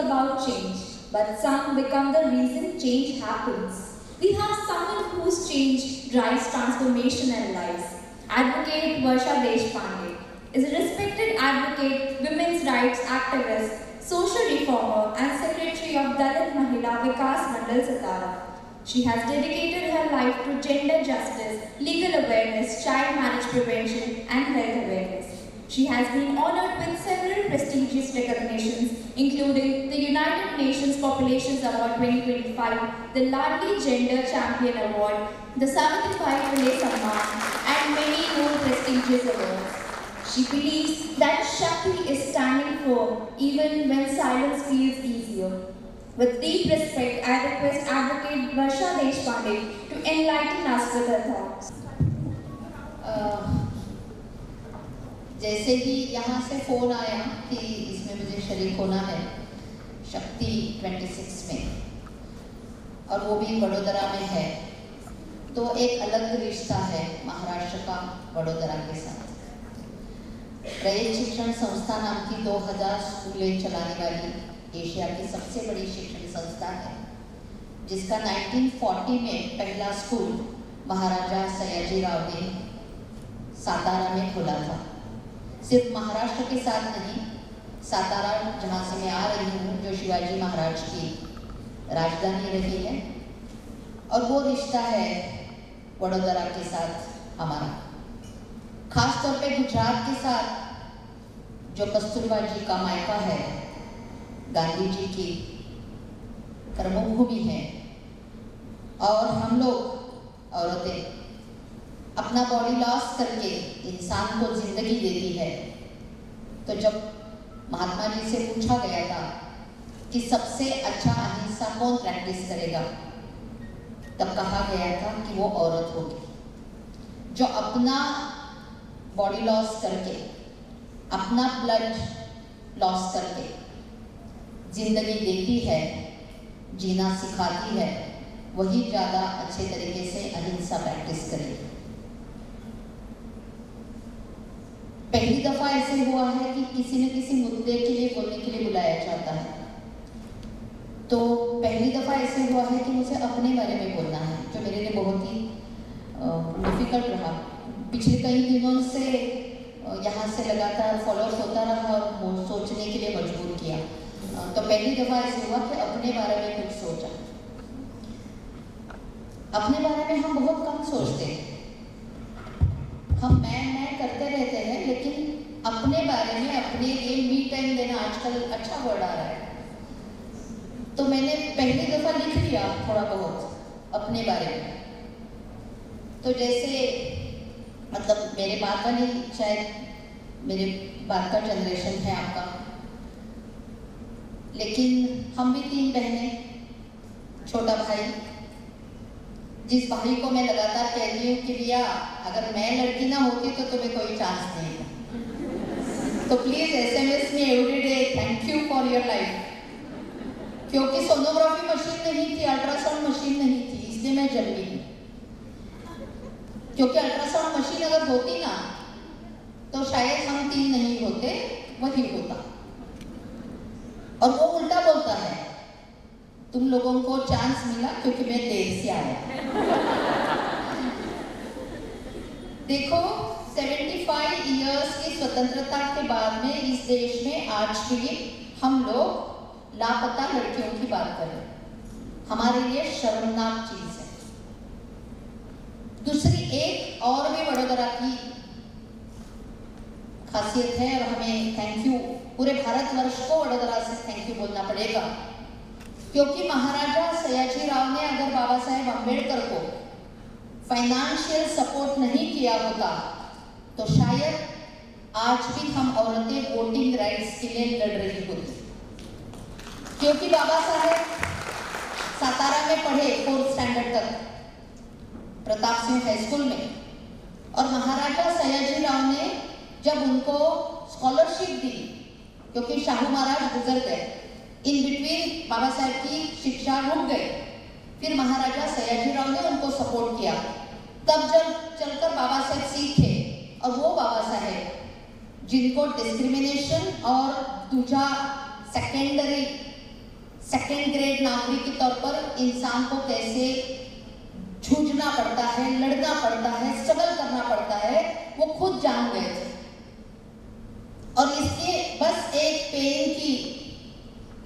about change, but some become the reason change happens. We have someone whose change drives transformation and lives. Advocate Varsha Deshpande is a respected advocate, women's rights activist, social reformer, and secretary of Dalit Mahila Vikas Mandal Satara. She has dedicated her life to gender justice, legal awareness, child marriage prevention, and health awareness. She has been honored with several prestigious recognitions, including the United Nations Populations Award 2025, the Ladli Gender Champion Award, the Savitribai Phule Samman, and many more prestigious awards. She believes that Shakti is standing firm even when silence feels easier. With deep respect, I request Advocate Varsha Deshpande to enlighten us with her thoughts. जैसे ही यहाँ से phone आया कि इसमें मुझे शरीक होना है शक्ति 26 में और वो भी वडोदरा में है, तो एक अलग रिश्ता है महाराष्ट्र का वडोदरा के साथ। रयत शिक्षण संस्था नाम की 2000 स्कूलें चलाने वाली एशिया की सबसे बड़ी शिक्षण संस्था है, जिसका 1940 में पहला स्कूल महाराजा सयाजीराव ने सातारा में खोला था। सिर्फ महाराष्ट्र के साथ नहीं, सातारा जहाँ से मैं आ रही हूँ, जो शिवाजी महाराज की राजधानी रही है, और वो रिश्ता है वडोदरा के साथ हमारा। खास तौर पे गुजरात के साथ जो कस्तूरबा जी का मायका है, गांधी जी की कर्मभूमि है, और हम लोग औरतें अपना बॉडी लॉस करके इंसान को जिंदगी देती है। तो जब महात्मा जी से पूछा गया था कि सबसे अच्छा अहिंसा कौन प्रैक्टिस करेगा, तब कहा गया था कि वो औरत होगी जो अपना बॉडी लॉस करके, अपना ब्लड लॉस करके जिंदगी देती है, जीना सिखाती है, वही ज़्यादा अच्छे तरीके से अहिंसा प्रैक्टिस करेगी। पहली दफा ऐसे हुआ है कि किसी न किसी मुद्दे के लिए बोलने के लिए बुलाया जाता है। तो पहली दफा ऐसे हुआ है कि मुझे अपने बारे में बोलना है, जो मेरे लिए बहुत ही डिफिकल्ट रहा। पिछले कई दिनों से यहाँ से लगातार फॉलोअप होता रहा और सोचने के लिए मजबूर किया। तो पहली दफा ऐसे हुआ कि अपने बारे में कुछ सोचा। अपने बारे में हम बहुत कम सोचते हैं, हम मैं करते रहते हैं, लेकिन अपने बारे में, अपने लिए मी टाइम देना आजकल अच्छा वर्ड आ रहा है। तो मैंने पहली दफा लिख लिया थोड़ा बहुत अपने बारे में। तो जैसे मतलब मेरे बाद वाली, शायद मेरे बाद का जनरेशन है आपका, लेकिन हम भी 3 बहनें, छोटा भाई, जिस भाई को मैं लगातार कह रही हूँ कि भैया अगर मैं लड़की ना होती तो तुम्हें कोई चांस नहीं था। तो प्लीज SMS में everyday thank you for your life, क्योंकि सोनोग्राफी मशीन नहीं थी, अल्ट्रासाउंड मशीन नहीं थी, इसलिए मैं जन्मी हूँ। क्योंकि अल्ट्रासाउंड मशीन अगर होती ना तो शायद हम 3 नहीं होते, वही होता। और वो उल्टा बोलता है, तुम लोगों को चांस मिला क्योंकि मैं देर से आया। देखो 75 इयर्स की स्वतंत्रता के बाद में इस देश में आज भी हम लोग लापता लड़कियों की बात करें, हमारे लिए शर्मनाक चीज है। दूसरी एक और भी वडोदरा की खासियत है, और हमें थैंक यू, पूरे भारतवर्ष को वडोदरा से थैंक यू बोलना पड़ेगा, क्योंकि महाराजा सयाजीराव ने अगर बाबा साहेब अम्बेडकर को फाइनेंशियल सपोर्ट नहीं किया होता तो शायद आज भी हम औरतें वोटिंग राइट्स के लिए लड़ रही होती। क्योंकि बाबा साहेब सातारा में पढ़े 4th स्टैंडर्ड तक प्रताप सिंह हाई स्कूल में, और महाराजा सयाजीराव ने जब उनको स्कॉलरशिप दी, क्योंकि शाहू महाराज गुजर गए, इन बिटवीन बाबा साहेब की शिक्षा रुक गई, फिर महाराजा सयाजीराव ने उनको सपोर्ट किया। तब जब चलकर बाबा साहेब सीखे, और वो बाबा साहेब जिनको डिस्क्रिमिनेशन और दूसरा सेकेंडरी सेकेंड ग्रेड नागरिक के तौर पर इंसान को कैसे जूझना पड़ता है, लड़ना पड़ता है, स्ट्रगल करना पड़ता है, वो खुद जान गए थे। और इसके बस एक पेन की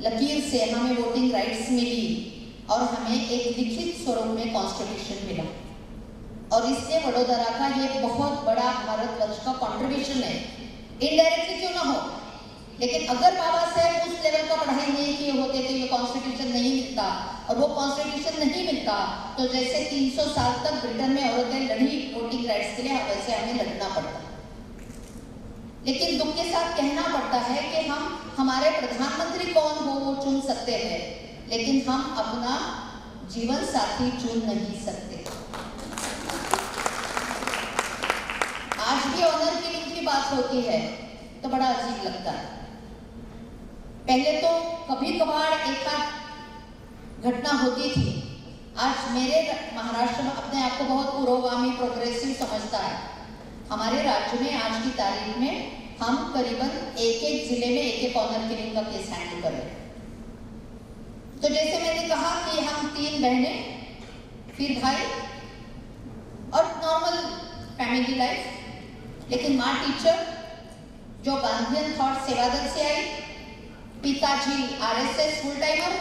लकीर से हमें वोटिंग राइट्स मिली और हमें एक लिखित स्वरूप में कॉन्स्टिट्यूशन मिला। और इससे वडोदरा का ये बहुत बड़ा भारतवर्ष का कंट्रीब्यूशन है, इनडायरेक्टली क्यों ना हो। लेकिन अगर बाबा साहेब उस लेवल का पढ़ाई नहीं किए होते तो ये कॉन्स्टिट्यूशन नहीं मिलता, और वो कॉन्स्टिट्यूशन नहीं मिलता तो जैसे 300 साल तक ब्रिटेन में औरतें लड़ी वोटिंग राइट्स के लिए, वैसे हमें लड़ना पड़ता। लेकिन दुख के साथ कहना पड़ता है कि हम हमारे प्रधानमंत्री कौन हो वो चुन सकते हैं, लेकिन हम अपना जीवन साथी चुन नहीं सकते। आज भी ऑनर किलिंग की बात होती है तो बड़ा अजीब लगता है। पहले तो कभी कभार एक आध घटना होती थी। आज मेरे महाराष्ट्र में अपने आप को बहुत पुरोगामी प्रोग्रेसिव समझता है। हमारे राज्य में आज की तारीख में हम करीबन एक जिले में एक ऑनर किलिंग का केस हैंडल कर रहे हैं। तो जैसे मैंने कहा कि हम 3 बहनें, फिर भाई और नॉर्मल फैमिली लाइफ। लेकिन माँ टीचर जो गांधीयन थॉट सेवादल से आई, पिताजी आरएसएस फुल टाइमर,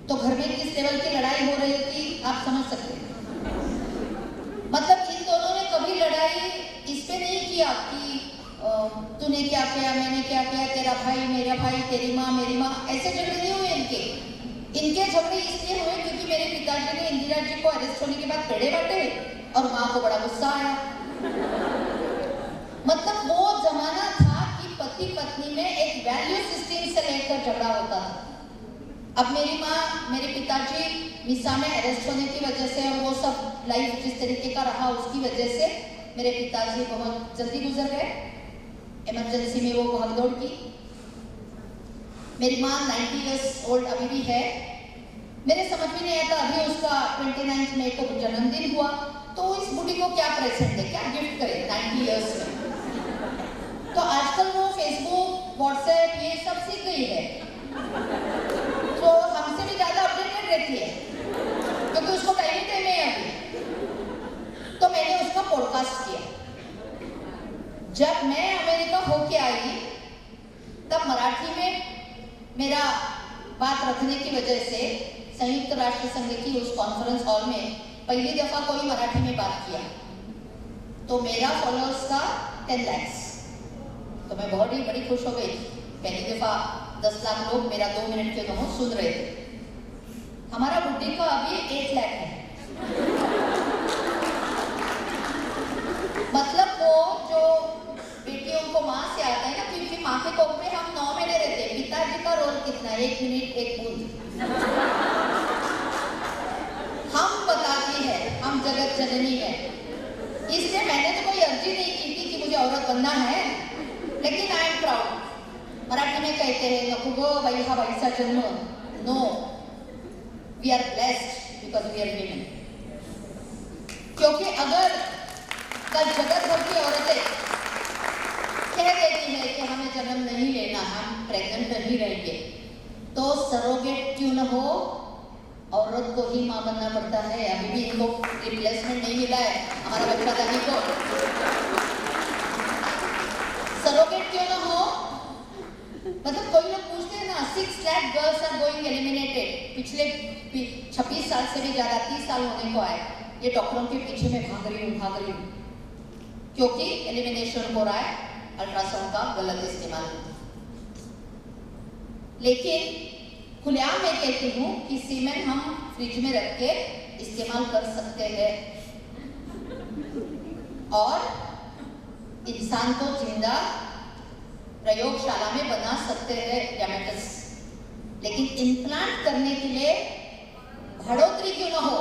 तो घर में किस लेवल की लड़ाई हो रही थी आप समझ सकते हैं। मतलब इन दोनों ने कभी लड़ाई इस पे नहीं किया कि तूने क्या किया, मैंने क्या किया, तेरा भाई मेरा भाई, तेरी माँ मेरी माँ, ऐसे झगड़े नहीं हुए इनके झगड़े इसलिए हुए क्योंकि मेरे पिताजी ने इंदिरा जी को अरेस्ट होने के बाद पेड़े बांटे और माँ को बड़ा गुस्सा आया। मतलब वो जमाना था कि पति पत्नी में एक वैल्यू सिस्टम से लेकर झगड़ा होता था। अब मेरी माँ मेरे पिताजी मिसा में अरेस्ट होने की वजह से और वो सब लाइफ जिस तरीके का रहा उसकी वजह से मेरे पिताजी बहुत जल्दी गुजर गए। इमरजेंसी में वो भागदौड़ की। मेरी माँ 90 इयर्स ओल्ड अभी भी है। मेरे समझ में नहीं आता, अभी उसका 29 मई को जन्मदिन हुआ तो इस बुढ़ी को क्या प्रेजेंट दे, क्या गिफ्ट करे 90 इयर्स में। तो आजकल वो फेसबुक व्हाट्सएप ये सब सीख गई है, तो हमसे भी ज्यादा अपडेटेड रहती है क्योंकि उसको टाइम ही टाइम है अभी। तो मैंने उसका पॉडकास्ट किया। जब मैं अमेरिका होके आई तब मराठी में मेरा बात रखने की वजह से संयुक्त राष्ट्र संघ की उस कॉन्फ्रेंस हॉल में पहली दफा कोई मराठी में बात किया तो मेरा फॉलोअर्स था 10 लाख। तो मैं बहुत ही बड़ी खुश हो गई। पहली दफा 10 लाख लोग मेरा 2 मिनट के दोनों सुन रहे थे। हमारा बुद्धि का अभी 8 लाख है। मतलब वो जो बेटियों को माँ से आता है ना, क्योंकि माँ के कोख में हम 9 महीने रहते हैं। पिताजी का रोल कितना, 1 मिनट 1 बूंद। हम बताती है, हम जगत जननी है। इसलिए मैंने तो कोई अर्जी नहीं की थी कि मुझे औरत बनना है, लेकिन आई एम प्राउड। मराठी में कहते हैं नको गो बाई हा बाईचा जन्म, no we are blessed because we are women. क्योंकि अगर कल जगत भर की औरतें कह देती है कि हमें जन्म नहीं लेना, हम प्रेग्नेंट नहीं रहेंगे, तो सरोगेट क्यों न हो, औरत को ही माँ बनना पड़ता है। अभी भी इनको रिप्लेसमेंट नहीं मिला है हमारा बच्चा दादी को। सरोगेट क्यों ना हो। मतलब कोई लोग पूछते हैं ना 6 lakh girls are going eliminated. पिछले 26 साल से भी ज्यादा 30 साल होने को आए, ये डॉक्टरों के पीछे में भाग रही हूँ क्योंकि एलिमिनेशन हो रहा है अल्ट्रासाउंड का गलत इस्तेमाल। लेकिन खुलेआम मैं कहती हूँ कि सीमेन हम फ्रिज में रख के इस्तेमाल कर सकते हैं और इंसान को जिंदा प्रयोगशाला में बना सकते हैं गैमेटस। लेकिन इम्प्लांट करने के लिए बढ़ोतरी क्यों ना हो,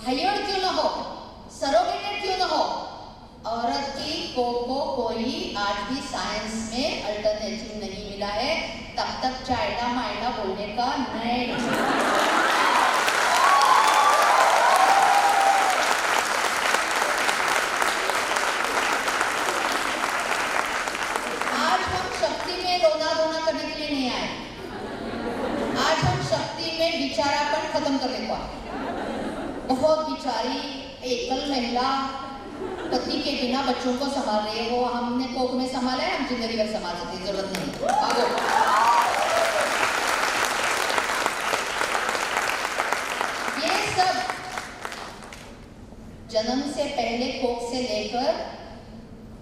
हायर क्यों ना हो, सरोगेटेड क्यों ना हो। औरत की को कोई आज भी साइंस में अल्टरनेटिव नहीं मिला है। तब तक चाइना माइना बोलने का नहीं। आज हम शक्ति में रोना धोना करने के लिए नहीं आए। आज खत्म करने को आई। बहुत बेचारी एकल महिला पति के बिना बच्चों को संभाल रही है। वो हमने कोख में संभाला है, हम जिंदगी भर संभाल सकते, जरूरत नहीं। आगो। ये सब जन्म से पहले कोख से लेकर,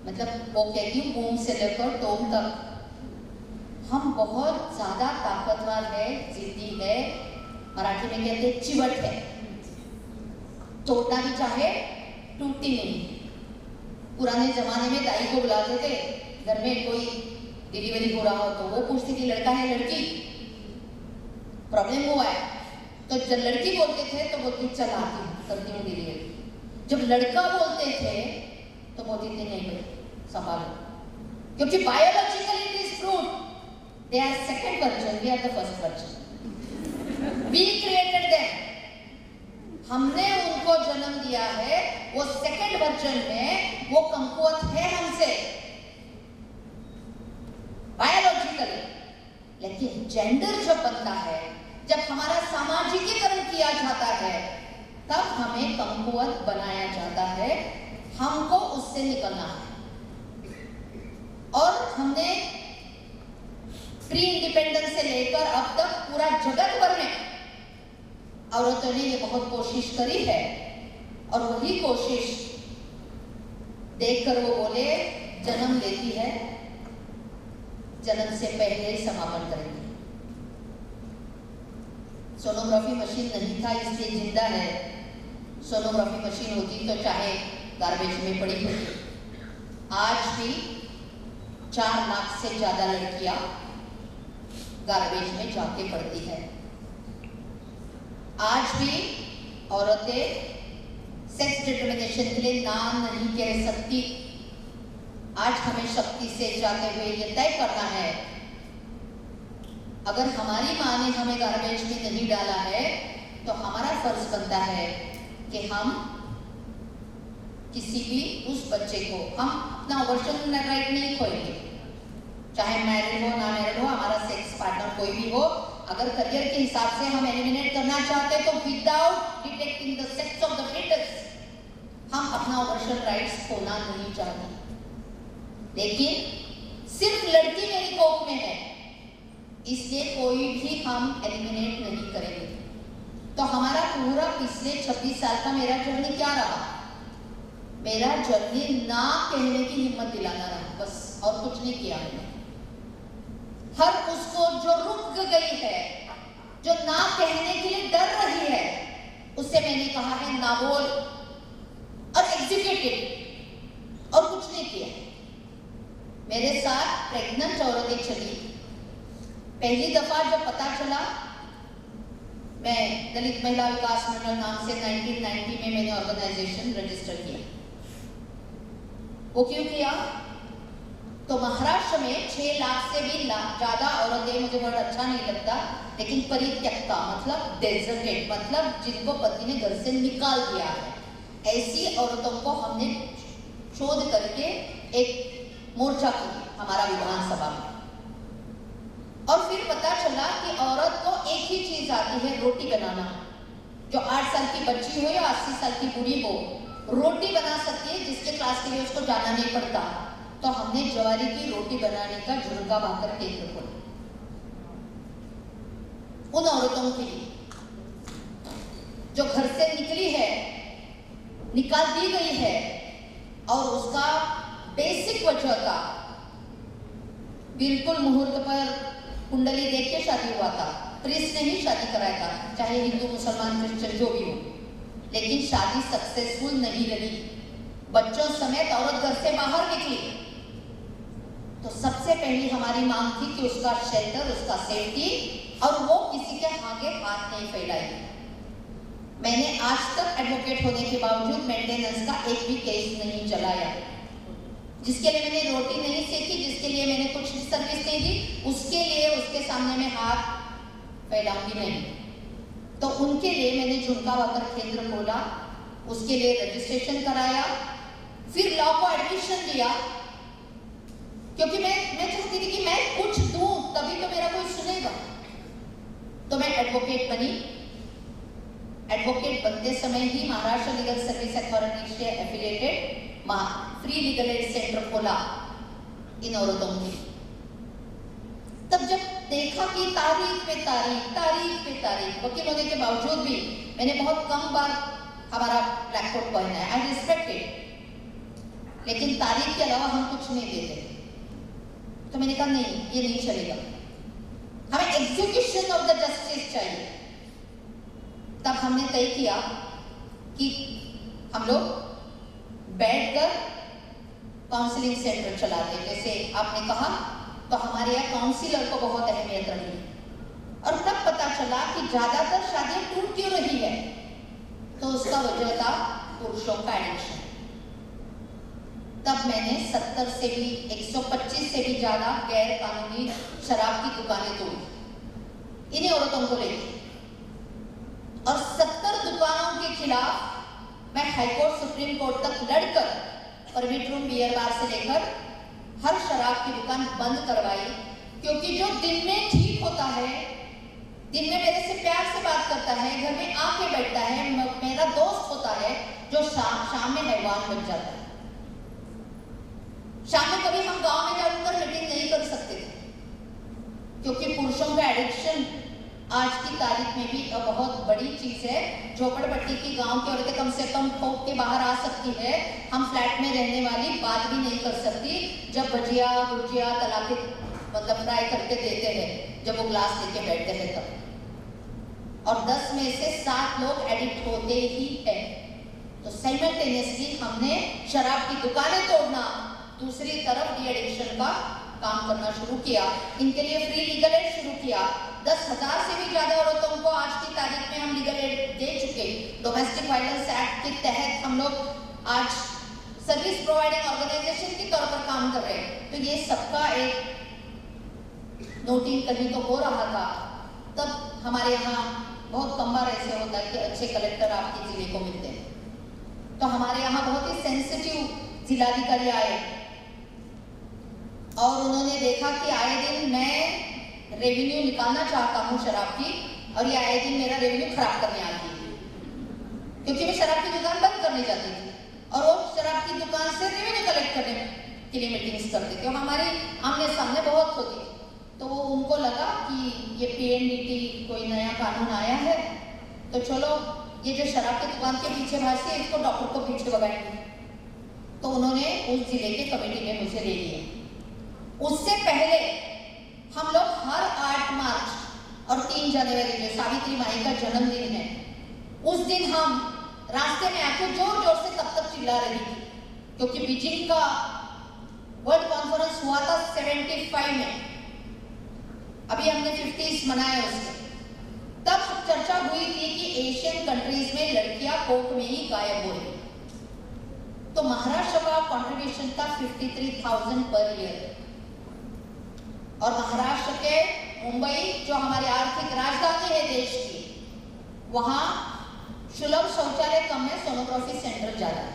मतलब वो कहती हूँ वूम से लेकर टोम तक, हम बहुत ज्यादा ताकतवर है, जिद्दी है, मराठी में कहते हैं चिवट है, तोड़ना भी चाहे टूटती नहीं। पुराने जमाने में दाई को बुलाते थे, घर में कोई डिलीवरी हो रहा हो तो वो पूछती थी लड़का है लड़की, प्रॉब्लम हुआ है, तो जब लड़की बोलते थे तो बोलती चल आती हूँ, करती हूँ डिलीवरी। जब लड़का बोलते थे तो बोलती थी नहीं भाई संभालो, क्योंकि biologically it is proved they are second virgin, we are the first virgin. We created them. हमने उनको जन्म दिया है, वो सेकंड वर्जन में वो कमकुवत है हमसे बायोलॉजिकली। लेकिन जेंडर जब बनता है, जब हमारा सामाजिकीकरण किया जाता है, तब हमें कमकुवत बनाया जाता है, हमको उससे निकलना है। और हमने प्री इंडिपेंडेंस से लेकर अब तक पूरा जगत भर में औरतों ने ये बहुत कोशिश करी है, और वही कोशिश देखकर वो बोले जन्म लेती है, जन्म से पहले समापन करेंगे। सोनोग्राफी मशीन नहीं था इसलिए जिंदा है, सोनोग्राफी मशीन होती तो चाहे गार्बेज में पड़ी होती। आज भी 4 लाख से ज्यादा लड़कियां गार्बेज में जाके पड़ती है। आज भी औरतें सेक्स डिटर्मिनेशन के लिए नाम नहीं कह सकती। आज हमें शक्ति से जाते हुए ये तय करना है, अगर हमारी माँ ने हमें गार्बेज में नहीं डाला है तो हमारा फर्ज बनता है कि हम किसी भी उस बच्चे को, हम अपना अबॉर्शन राइट नहीं खोएंगे, चाहे मैरिड हो ना मैरिड हो, हमारा सेक्स पार्टनर कोई भी हो, अगर करियर के हिसाब से हम एलिमिनेट करना चाहते तो without detecting the sex of the fetus हम अपना अबॉर्शन राइट्स खोना नहीं चाहते। लेकिन सिर्फ लड़की मेरी कोख में है इसलिए कोई भी हम एलिमिनेट नहीं करेंगे। तो हमारा पूरा पिछले 26 साल का मेरा जर्नी क्या रहा? मेरा जर्नी ना कहने की हिम्मत दिलाना रहा, बस, और कुछ नहीं किया मैंने। हर उसको जो रुक गई है, जो ना कहने के लिए डर रही है, उससे मैंने कहा है ना बोल, और एग्जीक्यूटिव, और कुछ नहीं किया। मेरे साथ प्रेग्नेंट औरतें चली। पहली दफा जब पता चला, मैं दलित महिला विकास मंडल नाम से 1990 में मैंने ऑर्गेनाइजेशन रजिस्टर किया। वो क्यों किया? तो महाराष्ट्र में 6 लाख से भी ज्यादा औरतें, मुझे बहुत अच्छा नहीं लगता, लेकिन परित्यक्ता मतलब डेजर्टेड, मतलब जिनको पति ने घर से निकाल दिया है, ऐसी औरतों को हमने शोध करके एक मोर्चा किया हमारा विधानसभा में। और फिर पता चला कि औरत को एक ही चीज आती है, रोटी बनाना। जो 8 साल की बच्ची हो या 80 साल की बूढ़ी हो, रोटी बना सकती है, जिसके क्लास के लिए उसको जाना नहीं पड़ता। तो हमने ज्वारी की रोटी बनाने का झुरका भाकर केंद्र खोला उन औरतों के लिए जो घर से निकली है, निकाल दी गई है, और उसका बेसिक वजह था, बिल्कुल मुहूर्त पर कुंडली देख के शादी हुआ था, प्रिंस ने ही शादी कराया था, चाहे हिंदू मुसलमान क्रिश्चियन जो भी हो, लेकिन शादी सक्सेसफुल नहीं रही। बच्चों समेत औरत घर से बाहर निकली तो सबसे पहली हमारी मांग थी कि उसका शेल्टर, उसका सेफ्टी, और वो किसी के आगे हाथ नहीं फैलाई। मैंने आज तक एडवोकेट होने के बावजूद मेंटेनेंस का एक भी केस नहीं चलाया। जिसके लिए मैंने रोटी नहीं सेकी, जिसके लिए मैंने कुछ सर्विस नहीं दी, उसके लिए उसके सामने में हाथ फैलाऊंगी नहीं। तो उनके लिए मैंने झुमका वाकर केंद्र खोला, उसके लिए रजिस्ट्रेशन कराया, फिर लॉ को एडमिशन दिया, क्योंकि मैं चाहती थी कि मैं कुछ दूं तभी तो मेरा कोई सुनेगा। तो मैं एडवोकेट बनी, एडवोकेट बनते समय ही महाराष्ट्र लीगल सर्विस अथॉरिटी से affiliated free legal aid centre खोला इन औरतों के। तब जब देखा कि तारीख पे तारीख वकील होने के बावजूद भी मैंने बहुत कम बार हमारा ब्लैक कोट पहना है, आई रिस्पेक्ट इट, लेकिन तारीख के अलावा हम कुछ नहीं देते। तो मैंने कहा नहीं, ये नहीं चलेगा, हमें एग्जीक्यूशन ऑफ द जस्टिस चाहिए। तब हमने तय किया कि हम लोग बैठकर काउंसलिंग सेंटर चलाते। जैसे आपने कहा, तो हमारे यहाँ काउंसिलर को बहुत अहमियत रही, और तब पता चला कि ज्यादातर शादियां टूट क्यों रही है, तो उसका वजह था पुरुषों का एडिक्शन। तब मैंने 70 से भी 125 से भी ज्यादा गैर कानूनी शराब की दुकानें तोड़ी इन्हीं औरतों को लेकर, और 70 दुकानों के खिलाफ मैं हाईकोर्ट सुप्रीम कोर्ट तक लड़कर परमिट रूम बियर बार से लेकर हर शराब की दुकान बंद करवाई। क्योंकि जो दिन में ठीक होता है, दिन में मेरे से प्यार से बात करता है, घर में आके बैठता है, मेरा दोस्त होता है, जो शाम में हैवान बन जाता है। शाम में कभी हम गांव में जाकर मीटिंग नहीं कर सकते थे, क्योंकि पुरुषों का एडिक्शन आज की तारीख में भी बहुत बड़ी चीज है। झोपड़पट्टी की गांव की औरतें कम से कम ठोक के बाहर आ सकती है, हम फ्लैट में रहने वाली बात भी नहीं कर सकती। जब भजिया गुजिया तलाके मतलब फ्राई करके देते हैं, जब वो ग्लास लेके बैठते हैं तब, और 10 में से 7 लोग एडिक्ट होते ही हैं। तो साइमल्टेनियसली हमने शराब की दुकानें तोड़ना, दूसरी तरफ डी एडिक्शन का काम करना शुरू किया। इनके लिए फ्री लीगल एड शुरू किया। 10,000 से भी ज्यादा औरतों को आज की तारीख में हम लीगल एड दे चुके। डोमेस्टिक वायलेंस एक्ट के तहत हम लोग आज सर्विस प्रोवाइडिंग ऑर्गेनाइजेशन के तौर पर काम कर रहे हैं। तो ये सबका एक नोटिंग कहीं तो हो रहा था। तब हमारे यहाँ बहुत कम बार ऐसे होता है कि अच्छे कलेक्टर आपके जिले को मिलते हैं। तो हमारे यहाँ बहुत ही सेंसिटिव जिलाधिकारी आए, और उन्होंने देखा कि आए दिन मैं रेवेन्यू निकालना चाहता हूँ शराब की, और ये आए दिन मेरा रेवेन्यू खराब करने आती है, क्योंकि मैं शराब की दुकान बंद करने जाती थी और वो शराब की दुकान से रेवेन्यू कलेक्ट करने के लिए मीटिंग्स करते थे। हमारी आमने सामने बहुत होती। तो वो उनको लगा कि ये पीएनडीटी कोई नया कानून आया है, तो चलो ये जो शराब की दुकान के पीछे भाषी है, इसको डॉक्टर को पीछे भगाएंगे। तो उन्होंने उस जिले के कमेटी में मुझे ले लिया। उससे पहले हम लोग हर 8 मार्च और 3 जनवरी जो सावित्री माई का जन्मदिन है, उस दिन हम रास्ते में आके जोर जोर से तब तक चिल्ला रही थी, क्योंकि बीजिंग का वर्ल्ड कॉन्फ्रेंस हुआ था 75 में, अभी हमने 50s मनाए उसके। तब चर्चा हुई थी कि एशियन कंट्रीज में लड़कियां कोर्ट में ही गायब हो रही। तो महाराष्ट्र का कंट्रीब्यूशन था 53,000 पर ईयर, और महाराष्ट्र के मुंबई जो हमारी आर्थिक राजधानी है देश की, वहां सुलभ शौचालय कम है, सोनोग्राफी सेंटर ज्यादा है।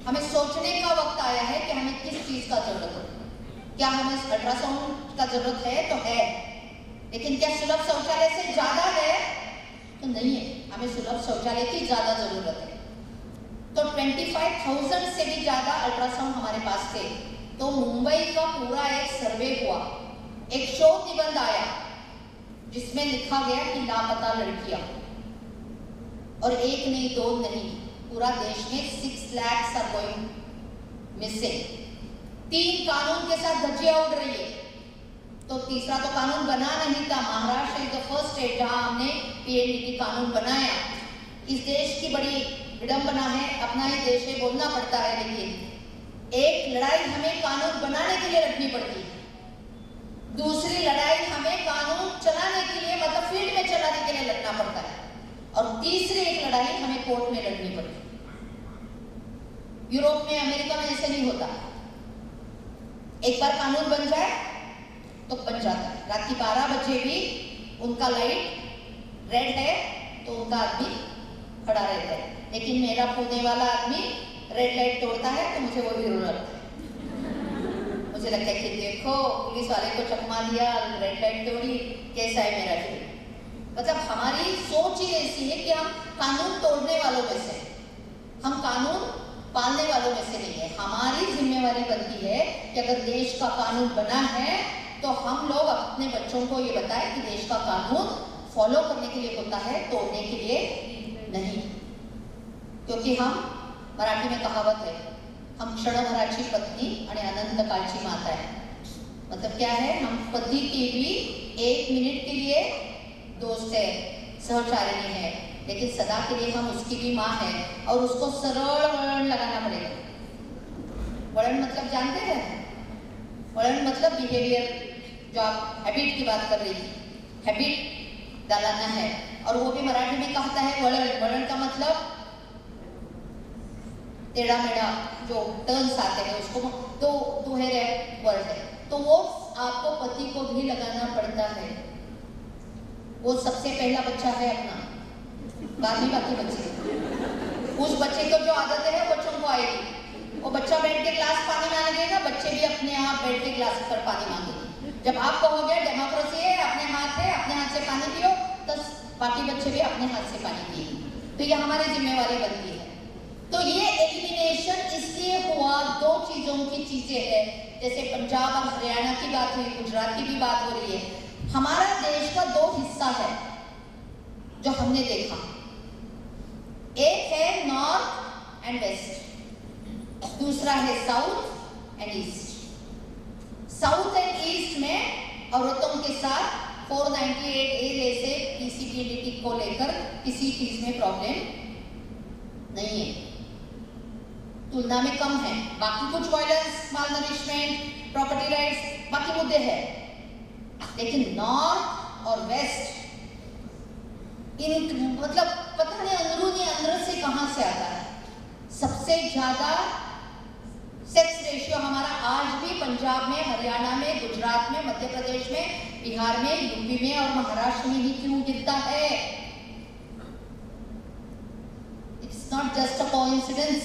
हमें सोचने का वक्त आया है कि हमें किस चीज का जरूरत है। क्या हमें अल्ट्रासाउंड का जरूरत है? तो है, लेकिन क्या सुलभ शौचालय से ज्यादा है? तो नहीं है, हमें सुलभ शौचालय की ज्यादा जरूरत है। तो 25,000 से भी ज्यादा अल्ट्रासाउंड हमारे पास थे। तो मुंबई का पूरा एक सर्वे हुआ, एक शोध निबंध आया जिसमें लिखा गया कि लापता लड़कियां, और एक नहीं, 2 नहीं, पूरा देश में 6 lakhs are going missing। 3 कानून के साथ धज्जियां उड़ रही है। तो तीसरा तो कानून बना नहीं था। Maharashtra is the first state जहां हमने पीएनडीटी कानून बनाया। इस देश की बड़ी विडंबना है, अपना ही देश है, बोलना पड़ता है, लेकिन एक लड़ाई हमें कानून बनाने के लिए लड़नी पड़ती है, दूसरी लड़ाई हमें कानून चलाने के लिए मतलब फील्ड में चलाने के लिए लड़ना पड़ता है, और तीसरी एक लड़ाई हमें कोर्ट में लड़नी पड़ती है। यूरोप में, अमेरिका में ऐसे नहीं होता। एक बार कानून बन जाए तो बन जाता है। रात की 12 बजे भी उनका लाइट रेड है तो उनका आदमी खड़ा रहता है, लेकिन मेरा पुणे वाला आदमी रेड लाइट तोड़ता है तो मुझे वो हीरो लगता है। मुझे लगता है कि देखो पुलिस वाले को चकमा दिया, रेड लाइट तोड़ी, कैसा है मेरा हीरो। मतलब हमारी सोच ही ऐसी है कि हम कानून तोड़ने वालों में से, हम कानून पालने वालों में से नहीं है। हमारी जिम्मेवारी बनती है कि अगर देश का कानून बना है तो हम लोग अपने बच्चों को ये बताएं कि देश का कानून फॉलो करने के लिए होता है, तोड़ने के लिए नहीं। क्योंकि हम, मराठी में कहावत है, हम क्षणभराची पत्नी आणि अनंत काळची माता है। मतलब क्या है, हम पति की भी 1 मिनट के लिए दोस्त है, सहचारिणी है, लेकिन सदा के लिए हम उसकी भी माँ है और उसको सरल वळण लगाना पड़ेगा। वळण मतलब जानते हैं? वळण मतलब बिहेवियर, जो आप हैबिट की बात कर रही थी, हैबिट डालना है। और वो भी मराठी में कहता है वळण। वळण का मतलब टेढ़ा मेढ़ा जो टर्न्स आते हैं उसको तो दुहेरे वर्ड है, तो वो आपको पति को भी लगाना पड़ता है। वो सबसे पहला बच्चा है अपना, बाद में बाकी बच्चे। उस बच्चे को जो आदत है बच्चों को आएगी। वो बच्चा बैठ के ग्लास पानी मांगेगा, बच्चे भी अपने आप बैठ के ग्लास पर पानी मांगेंगे। जब आप कहोगे डेमोक्रेसी है, अपने हाथ से पानी पियो, तो बाकी बच्चे भी अपने हाथ से पानी पिएंगे। तो ये हमारी जिम्मेवारी बनती है। तो ये एलिमिनेशन इसलिए हुआ, 2 चीजों की चीजें है, जैसे पंजाब और हरियाणा की बात हुई, गुजरात की भी बात हो रही है। हमारा देश का 2 हिस्सा है जो हमने देखा, एक है नॉर्थ एंड वेस्ट, दूसरा है south and east. South and east में औरतों के साथ 498A से पीसीपीडीटी को लेकर किसी चीज में प्रॉब्लम नहीं है, तुलना में कम है। बाकी कुछ वायलेंस, माल नरिशमेंट, प्रॉपर्टी राइट्स, बाकी मुद्दे हैं, लेकिन नॉर्थ और वेस्ट इन मतलब पता नहीं अंदरूनी अंदर से कहां से आता है। सबसे ज्यादा सेक्स रेशियो हमारा आज भी पंजाब में, हरियाणा में, गुजरात में, मध्य प्रदेश में, बिहार में, यूपी में और महाराष्ट्र में ही क्यों गिरता है? It's not just a coincidence.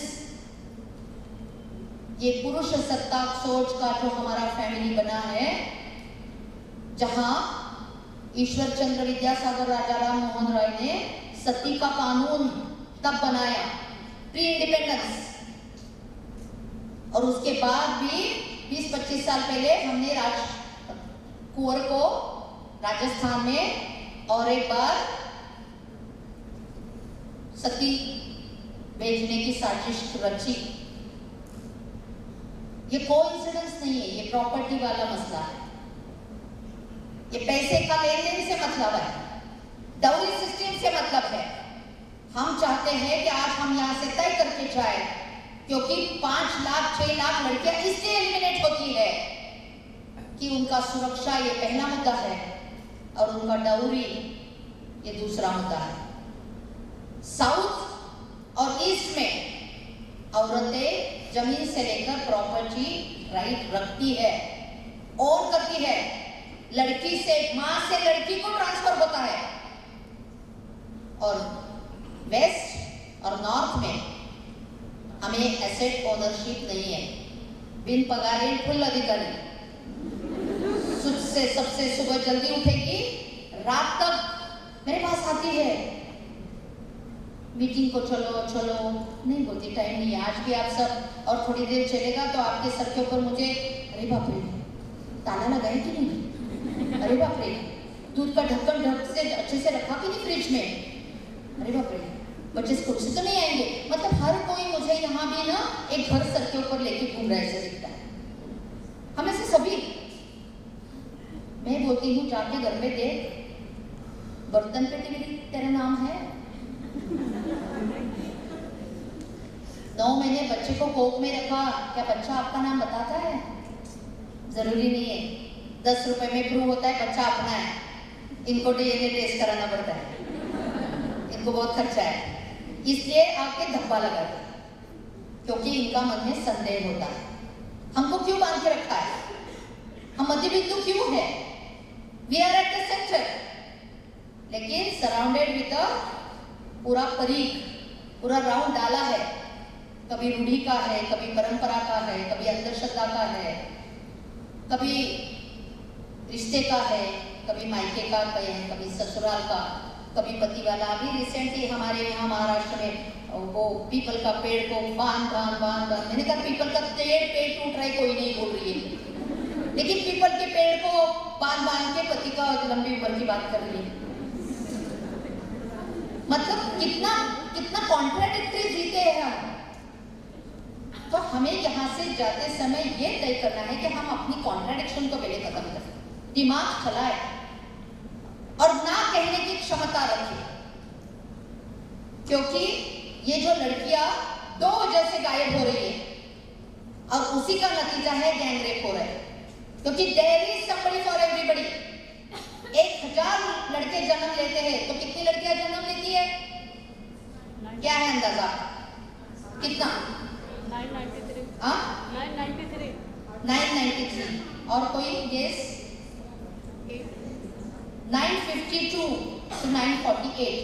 ये पुरुष सत्ताक सोच का जो हमारा फैमिली बना है, जहां ईश्वर चंद्र विद्यासागर राजा राम मोहन राय ने सती का कानून तब बनाया, प्री इंडिपेंडेंस, और उसके बाद भी 20-25 साल पहले हमने कुंवर को राजस्थान में और एक बार सती भेजने की साजिश रची। ये कोइंसिडेंस नहीं है, ये प्रॉपर्टी वाला मसला है, ये पैसे का लेन देन से मतलब है, डाउरी सिस्टम से मतलब है। हम चाहते हैं कि आज हम यहाँ से तय करके जाए, क्योंकि 5 लाख 6 लाख लड़कियां इसलिए एलिमिनेट होती है कि उनका सुरक्षा ये पहला मुद्दा है और उनका डाउरी ये दूसरा मुद्दा है। साउथ और ईस्ट में औरतें जमीन से लेकर प्रॉपर्टी राइट रखती है, ओन करती है। लड़की से, मां से लड़की को ट्रांसफर होता है। और वेस्ट और नॉर्थ में हमें एसेट ओनरशिप नहीं है। बिन पगारे फुल अधिकारी, सबसे सुबह जल्दी उठेगी, रात तक मेरे पास आती है, मीटिंग को चलो चलो, नहीं बोलती टाइम नहीं है। आज भी आप सब और थोड़ी देर चलेगा तो आपके सर के ऊपर मुझे, अरे बाप रे ताला लगाए कि नहीं, अरे बाप रे दूध का ढक्कन ढक से अच्छे से रखा कि नहीं फ्रिज में, अरे बाप रे बच्चे स्कूल से तो नहीं आएंगे। मतलब हर कोई मुझे यहाँ भी ना एक घर सर के ऊपर लेके घूम रहा है ऐसे दिखता है हमें से सभी। मैं बोलती हूँ जाके घर में देख, बर्तन पे तेरा नाम है। 9 महीने बच्चे को कोख में रखा, क्या बच्चा आपका नाम बताता है? जरूरी नहीं है। 10 रुपए में प्रूव होता है बच्चा अपना है। इनको डीएनए टेस्ट कराना पड़ता है, इनको बहुत खर्चा है, इसलिए आपके धब्बा लगाते हैं, क्योंकि इनका मन में संदेह होता है हमको क्यों बांध के रखा है, हम मध्य बिंदु क्यों है, we are at the centre, लेकिन सराउंडेड विद अ पूरा परीख, पूरा राउंड डाला है। कभी रूढ़ी का है, कभी परंपरा का है, कभी अंधश्रद्धा का है, कभी रिश्ते का है, कभी मायके का कभी ससुराल का, कभी पति वाला। अभी रिसेंटली हमारे यहाँ महाराष्ट्र में वो पीपल का पेड़ को बांध मैंने कहा पीपल का पेड़ टूट रहा है, कोई नहीं बोल रही है, लेकिन पीपल के पेड़ को बांध के पति का लंबी उम्र की बात कर रही है। मतलब कितना कॉन्ट्राडिक्टरी जीते हैं हम। तो हमें यहाँ से जाते समय ये तय करना है कि हम अपनी कॉन्ट्राडिक्शन को पहले खत्म करें, दिमाग चलाए और ना कहने की क्षमता रखें। क्योंकि ये जो लड़कियां 2 वजह से गायब हो रही है और उसी का नतीजा है गैंग रेप हो रहा है। क्योंकि there is somebody for everybody. 1000 लड़के जन्म लेते हैं तो कितनी लड़कियां जन्म लेती है? क्या है अंदाजा? कितना? 993। और कोई गेस? 952 to 948,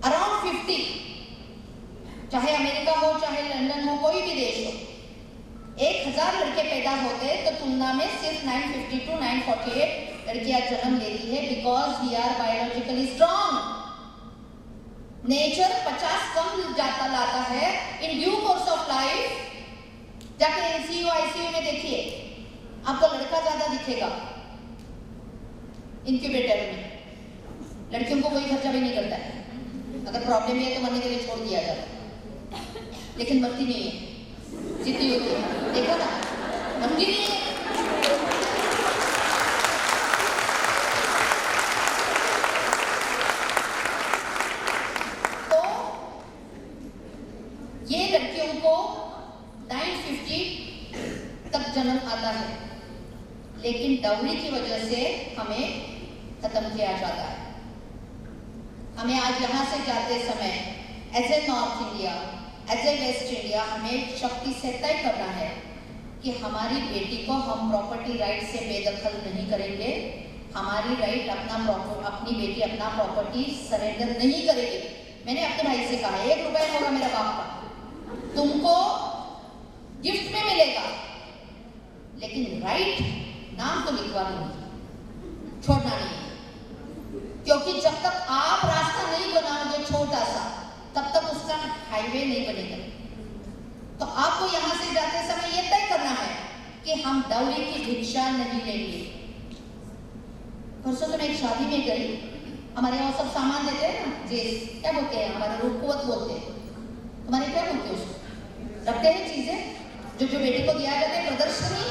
around 50। चाहे अमेरिका हो, चाहे लंदन हो, कोई भी देश हो, 1000 लड़के पैदा होते तो तुलना में सिर्फ 950 to 948 लड़कियां जन्म लेती है। Because we are biologically strong. Nature 50 कम जाता लाता है in due course of life. जाके एनसीयू आईसीयू में देखिए, आपको लड़का ज्यादा दिखेगा इनक्यूबेटर में। लड़कियों को कोई खर्चा भी नहीं करता है, अगर प्रॉब्लम है तो मरने के लिए छोड़ दिया जाता है, लेकिन मरती नहीं है, जीती होती है। देखो ना, मरती नहीं है। तो ये लड़कियों को 950 तक जन्म आता है, लेकिन डाउरी की वजह से हमें खत्म किया जाता है। हमें आज यहाँ से जाते समय as a North India, as a West India, हमें शक्ति से तय करना है कि हमारी बेटी को हम प्रॉपर्टी राइट से बेदखल नहीं करेंगे। हमारी राइट अपनी बेटी अपना प्रॉपर्टी सरेंडर नहीं करेगी। मैंने अपने भाई से कहा 1 रुपया होगा मेरा बाप का, तुमको गिफ्ट में मिलेगा, लेकिन राइट नाम तो लिखवा दूंगी, छोड़ना नहीं। क्योंकि जब तक आप रास्ता नहीं बनाओगे छोटा सा, तब तक उसका हाईवे नहीं बनेगा। तो आपको यहां से जाते समय यह तय करना है कि हम डाउरी की भिक्षा नहीं लेंगे। परसों तो मैं एक शादी में गई, हमारे यहाँ सब सामान देते हैं ना, जेस क्या बोलते हैं, हमारे रूपवत बोलते हैं, तुम्हारे क्या बोलते हैं उसको, रखते हैं चीजें जो बेटी को दिया जाता है, प्रदर्शनी।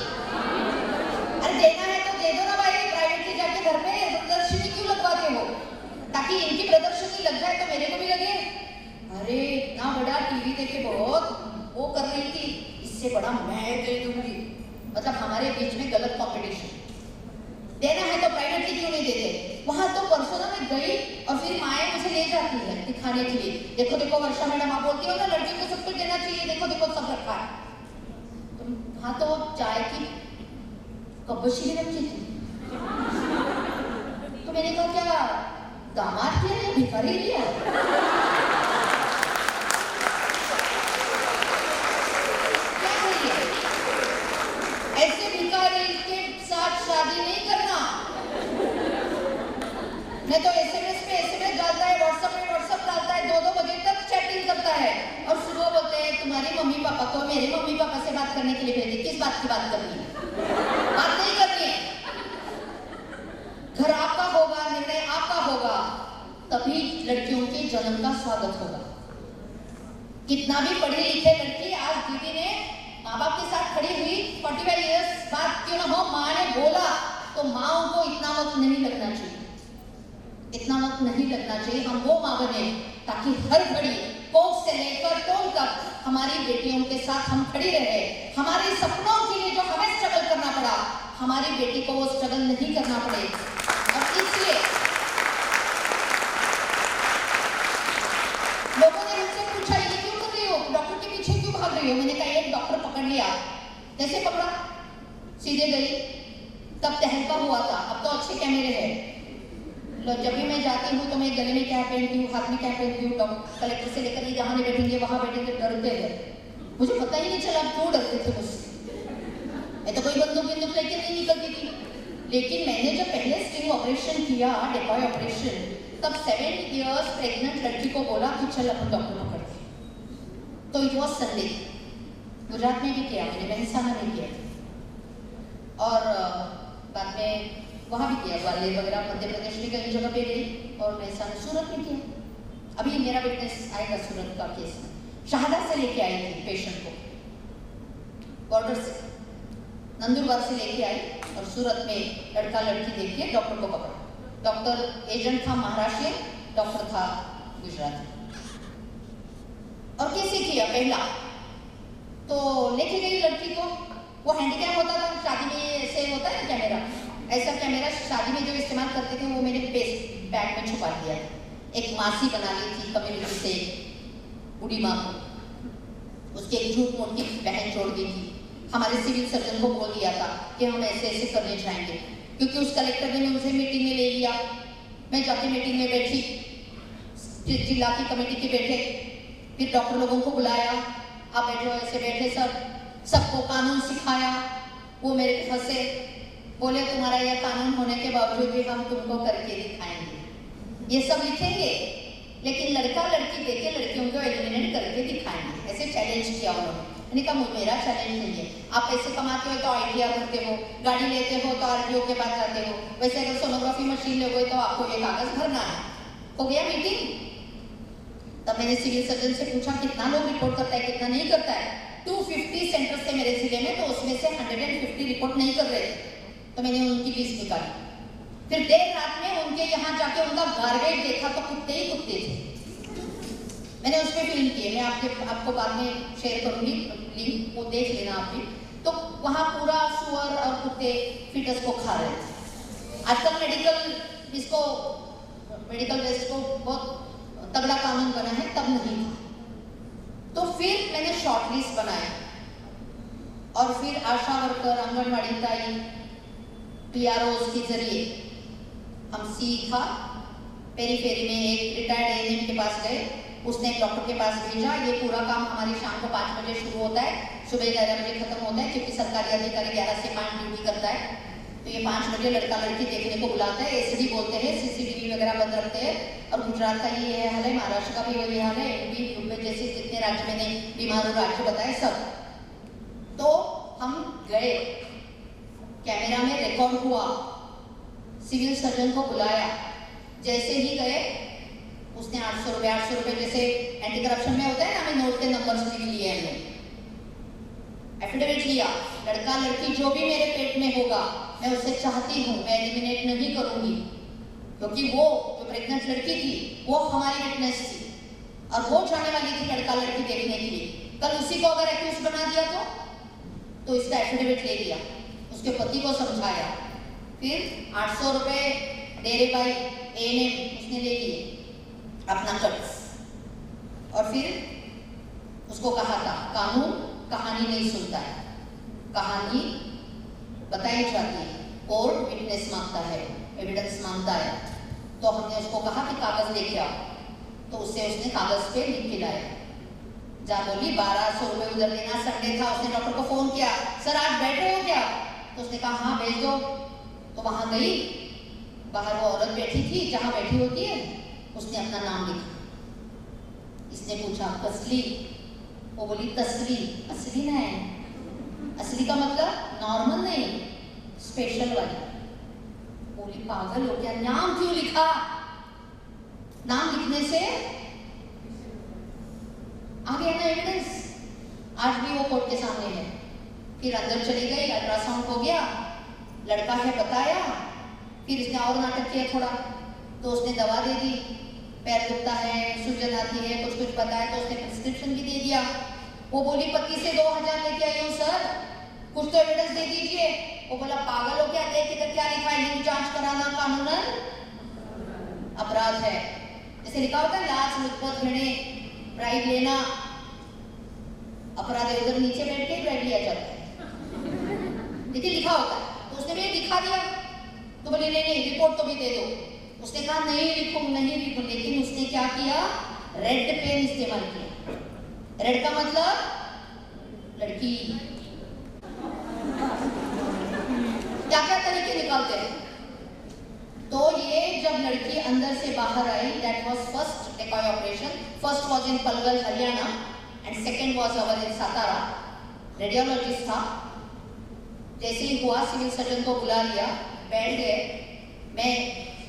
अरे देना है तो दे दो ना भाई, प्राइवेटली जाके घर पे प्रदर्शनी क्यों लगवाते हो? ताकि इनकी प्रदर्शनी लग जाए तो मेरे को भी लगे। अरे इतना बड़ा टीवी देखे बहुत वो कर रही थी, इससे बड़ा मैं दे दूंगी। मतलब हमारे बीच में गलत कंपटीशन। देना है तो प्राइवेटली क्यों नहीं देते? वहां तो परसों ना मैं गई और फिर माएँ मुझे ले जाती है दिखाने के लिए, देखो देखो वर्षा मैडम आप बोलती हो ना लड़कियों को सब कुछ देना चाहिए, देखो देखो सब रखा है। हाँ तो चाय की कपशी भी रखी थी। तो मैंने कहा क्या दामाद लिया या भिखारी लिया? क्या करिए, ऐसे भिखारी के साथ शादी नहीं करना। नहीं तो एसएमएस पे एसएमएस डालता है, व्हाट्सएप पे व्हाट्सएप डालता है, 2-2 बजे तक चैटिंग करता है और सुबह बोलते हैं तुम्हारी मम्मी पापा को मेरे मम्मी पापा से बात करने के लिए भेजे। किस बात की बात करनी है? बात नहीं करनी है। घर आपका होगा, निर्णय आपका होगा, तभी लड़कियों के जन्म का स्वागत होगा। कितना भी पढ़ी लिखे लड़की, आज दीदी ने माँ बाप के साथ खड़ी हुई, 45 इयर्स बाद क्यों ना हो, माँ ने बोला तो माँ को इतना वक्त नहीं लगना चाहिए, इतना वक्त नहीं लगना चाहिए। हम वो माँ बने ताकि हर घड़ी कोख से लेकर टोल तक हमारी बेटियों के साथ हम खड़ी रहे। हमारे सपनों के लिए जो हमें स्ट्रगल करना पड़ा, हमारी बेटी को वो स्ट्रगल नहीं करना पड़े। और इसलिए लोगों ने मुझसे पूछा ये क्यों कर रही हो, डॉक्टर के पीछे क्यों भाग रही हो? मैंने कहा एक डॉक्टर पकड़ लिया। कैसे पकड़ा? सीधे गई, तब तहलका हुआ था, अब तो अच्छे कैमरे हैं। जब भी मैं जाती हूँ तो मैं गले में क्या पहनती हूँ, हाथ में क्या पहनती हूँ, कलेक्टर से लेकर जहाँ नहीं बैठेंगे वहाँ बैठेंगे, डरते हैं। मुझे पता ही नहीं चला क्यों डरते थे मुझसे। मैं तो कोई बंदूक लेके नहीं निकलती थी। लेकिन मैंने जब पहले स्टिंग ऑपरेशन किया, डेकॉय ऑपरेशन, तब 7 इयर्स प्रेग्नेंट लड़की को बोला कि चल अपन डॉक्टर को करते हैं। तो इट वॉज संडे। गुजरात में भी किया मैंने, मेहसाना में किया और बाद में वहाँ भी किया, ग्वालियर वगैरह मध्य प्रदेश में कई जगह पे गई और मेहसाना सूरत में किया। अभी मेरा विटनेस आएगा सूरत का केस में। शहादा से लेके आई थी पेशेंट को, बॉर्डर से नंदुरबार से लेके आई और सूरत में लड़का लड़की देख के डॉक्टर को पकड़ा। डॉक्टर एजेंट था महाराष्ट्र, डॉक्टर था गुजराती। और कैसे किया? पहला तो लेके गई लड़की को, वो हैंडीकैप होता था, शादी में ऐसे होता है कैमरा, ऐसा कैमरा शादी में जो इस्तेमाल करते थे वो मैंने बैग में छुपा दिया। एक मासी बना ली थी कम्युनिटी से, बूढ़ी माँ को, उसकी एक झूठ मूठ की बहन जोड़ दी थी। हमारे सिविल सर्जन को बोल दिया था कि हम ऐसे ऐसे करने जाएंगे, क्योंकि उस कलेक्टर ने मुझे मीटिंग में ले लिया। मैं जाके मीटिंग में बैठी, जिला की कमेटी के बैठे, फिर डॉक्टर लोगों को बुलाया, आप बैठो, ऐसे बैठे सबको कानून सिखाया। वो मेरे फंसे, बोले तुम्हारा यह कानून होने के बावजूद भी हम तुमको करके दिखाएंगे। ये सब लिखेंगे लेकिन लड़का लड़की देके लड़कियों को एलिमिनेट करके दिखाएंगे, ऐसे चैलेंज किया उन्होंने। मैंने कहा मेरा चैलेंज नहीं है, आप पैसे कमाते हो तो आईटीआर भरते हो, गाड़ी लेते हो तो आरटीओ के पास जाते हो, वैसे अगर सोनोग्राफी मशीन लोगे तो आपको ये कागज भरना है। हो गया मीटिंग। तब मैंने सिविल सर्जन से पूछा कितना लोग रिपोर्ट करता है, कितना नहीं करता है। 250 सेंटर से मेरे जिले में, तो उसमें से 150 रिपोर्ट नहीं कर रहे थे, तो मैंने उनकी फीस निकाली। फिर देर रात में उनके यहाँ जाके उनका गार्बेज देखा तो कुत्ते ही कुत्ते थे। मैंने उस पर फिल्म की, मैं आपको बाद में शेयर करूंगी लिंक, वो देख लेना आप भी। तो वहाँ पूरा सुअर और कुत्ते फीटस को खा रहे थे। आजकल मेडिकल वेस्ट को बहुत तगड़ा कानून बना है, तब नहीं था। तो फिर मैंने शॉर्ट लिस्ट बनाया और फिर आशा वर्कर, आंगनवाड़ी ताई, पीआरओ के जरिए हम सीखा। पेरी में एक रिटायर्ड एएनएम के पास गए, उसने एक डॉक्टर के पास भेजा। ये पूरा काम हमारी शाम को 5 बजे शुरू होता है, सुबह 11 बजे खत्म होता है, क्योंकि सरकारी अधिकारी 11 से 5 ड्यूटी करता है। तो ये 5 बजे लड़का लड़की देखने को बुलाता है, एसडी बोलते हैं, सीसीटीवी वगैरह बंद रखते हैं। और गुजरात का ये हाल है, महाराष्ट्र का भी वही हाल है, एमपी यूपी जैसे जितने राज्य मैंने बीमार राज्य बताए सब। तो हम गए, कैमरा में रिकॉर्ड हुआ, सिविल सर्जन को बुलाया। जैसे ही गए उसने 800 रुपये जैसे एंटी करप्शन में होता है ना, हमें नोट के नंबर्स भी लिए हमने, एफिडेविट लिया। लड़का लड़की जो भी मेरे पेट में होगा मैं उससे चाहती हूँ, मैं एलिमिनेट नहीं करूंगी, क्योंकि वो जो प्रेग्नेंट लड़की थी वो हमारी विटनेस थी और वो जाने वाली थी लड़का लड़की देखने के लिए। कल उसी को अगर एक्यूज बना दिया तो इसका एफिडेविट ले लिया, उसके पति को समझाया, फिर 800 रुपये डेरे बाई एएनएम उसने ले लिए अपना कट्स। और फिर उसको कहा था कानून कहानी नहीं सुनता है, कहानी बताई जाती है, कोर्ट विटनेस मांगता है, एविडेंस मांगता है। तो हमने उसको कहा कि कागज लेके आओ, तो उससे उसने कागज पे लिख के लाया। जा बोली 1200 रुपये उधर देना, संडे था। उसने डॉक्टर को फोन किया, सर आज बैठे हो क्या? तो उसने कहा हाँ भेज दो। तो वहां गई, बाहर वो औरत बैठी थी जहां बैठी होती है, उसने अपना नाम लिखा। इसने पूछा तसली, वो बोली तसली, असली ना है। असली का मतलब नॉर्मल नहीं, स्पेशल वाली। बोली पागल हो क्या, नाम क्यों लिखा? नाम लिखने से आ गया ना एविडेंस। आज भी वो कोर्ट के सामने है। फिर अंदर चली गई, अल्ट्रासाउंड हो गया, लड़का है बताया। फिर इसने और नाटक किया थोड़ा, तो उसने दवा दे दी, पैर दुखता है, सूजन आती है, कुछ कुछ बताया, तो उसने प्रिस्क्रिप्शन भी दे दिया। वो बोली पति से 2000 लेके आई हूँ सर, कुछ तो एविडेंस दे दीजिए। वो बोला पागल हो क्या, देख इधर क्या लिखा है, लिंग जांच कराना कानूनन अपराध है। जैसे लिखा होता है लाश लुचपत घेने ब्राइड लेना अपराध है, उधर नीचे बैठ के ब्राइड लिया जाता है, देखिए लिखा होता है। तो उसने भी दिखा दिया, तो बोले नहीं रिपोर्ट तो भी दे दो। उसने कहा नहीं लिखूं, लेकिन उसने क्या किया, रेड पेन इस्तेमाल किया। रेड का मतलब लड़की, क्या क्या तरीके निकालते हैं। तो ये जब लड़की अंदर से बाहर आई, that was first decoy operation. First was in Palwal Haryana and second was our in Satara. Radiologist था। जैसे ही हुआ सिविल सर्जन को बुला लिया, बैठ गए। मैं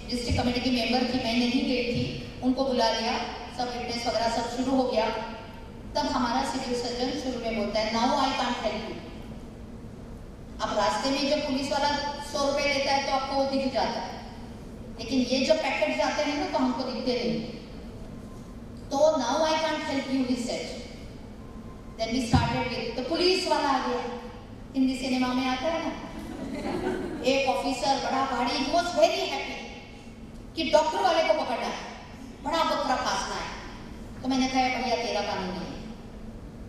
डिस्ट्रिक्ट कमेटी की मेंबर थी, मैं नहीं गई थी, उनको बुला लिया, सब विटनेस वगैरह सब शुरू हो गया। तब हमारा सिविल सर्जन शुरू में बोलता है, now I can't help you. अब रास्ते में जब पुलिस वाला 100 रुपए लेता है तो आपको वो दिख जाता है, लेकिन ये जब पैकेट जाते हैं ना तो हमको दिखते नहीं। तो now I can't help you he said. Then we started with, तो पुलिस वाला आ गया, हिंदी सिनेमा में आता है ना, एक ऑफिसर बड़ा भारी, ही वाज वेरी हैप्पी कि डॉक्टर वाले को पकड़ना है, बड़ा बकरा फांसना है। तो मैंने कहा भैया तेरा कानून नहीं है,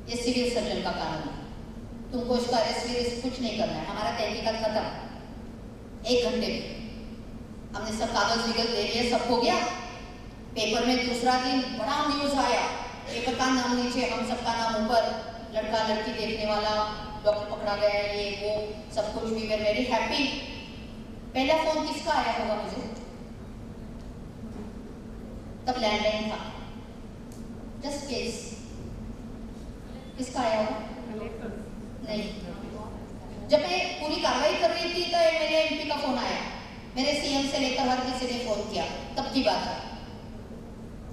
ये सिविल सर्जन का कानून है, तुमको इसका अरेस्ट कुछ नहीं करना है। हमारा तहकीकात खत्म 1 घंटे में। हमने सब कागज विगज ले लिए, सब हो गया। पेपर में दूसरा दिन बड़ा न्यूज आया, पेपर का नाम नीचे, हम सबका नाम ऊपर, लड़का लड़की देखने वाला, डॉक्टर पकड़ा गया, ये वो सब कुछ। We were very happy. पहला फोन किसका आया होगा मुझे? तब लैंडलाइन था, जस्ट केस। किसका आया होगा? नहीं। जब मैं पूरी कार्रवाई कर रही थी तो एमएलए एमपी का फोन आया, मेरे सीएम से लेकर हर किसी ने फोन किया, तब की बात है।